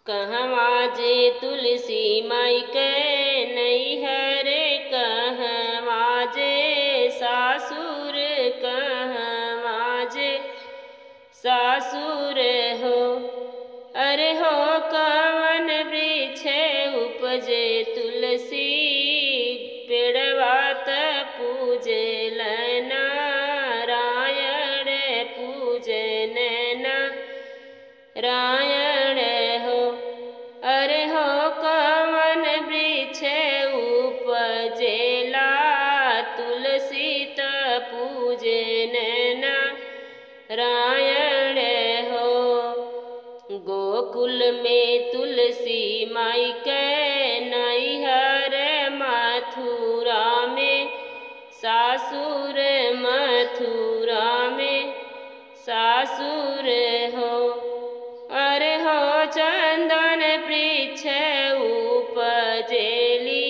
कहवा जे तुलसी माई के नैहर, कहवा जे सासुर, कहवा जे सासुर हो। अरे हो कवन वृक्ष उपजे तुलसी, पेड़वा त पूजल नारायण, पूजन नारायण हो। अरे हो कवन वृक्ष उपजेला तुलसी त पूजन नारायण हो। गोकुल में तुलसी माई के नैहर, मथुरा में सासुर, मथुरा में सासुर हो। अरे हो चंदन वृक्ष उपजेली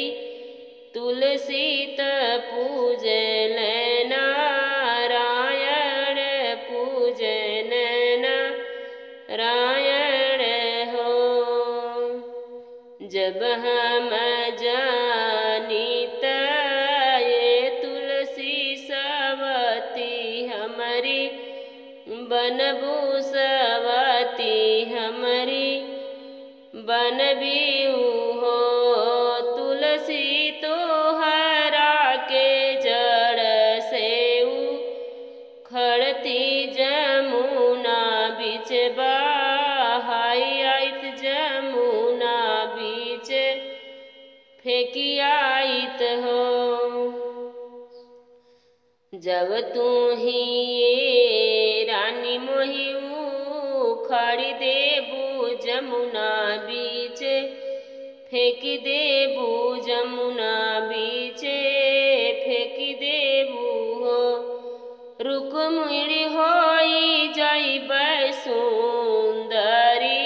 तुलसी त पूजल नारायण, पूजन नारायण हो। जब हम जानित ये तुलसी सवती हमारी, बनभूसवती हमारी बनबीऊ हो। तुलसी तोहरा के जड़ से खड़ती जमुना बीच बहाई आइत, जमुना बीच फेंकी आइत हो। जब तू ही ये रानी मोहि उखाड़ी देबू जमुना बीच, फेंकी देबू जमुना बीच फेंकी देबू हो। रुक्मिणी होई जाइबै सुंदरी,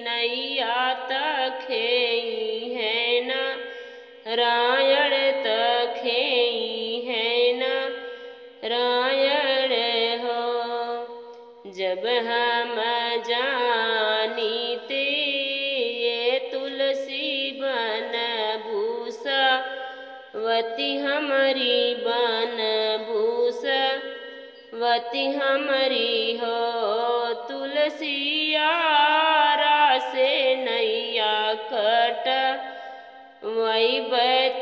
नैया तखेई है नारायण, तखेई है नारायण हो। जब हम जानिते ये तुलसी बनभूसवती हमारी, बनभूसवती हमारी हो। तुलसियारा से नैया कटवैबै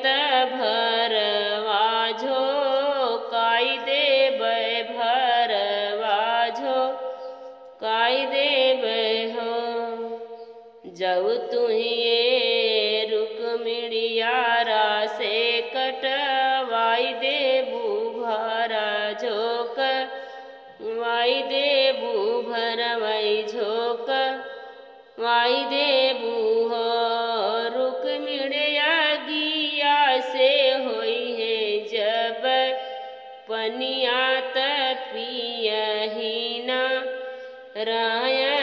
त भरवा झोकाई देबै, भरवा झोकाई देबै हो। जब तुहिए रुक्मिणियारा से कटवाई देबू भरा झोकवाई देबू, भरवाई झोकवाई देबू हो। रुक्मिणिया गिया से होई है जब पनिया त पियहि नारायण,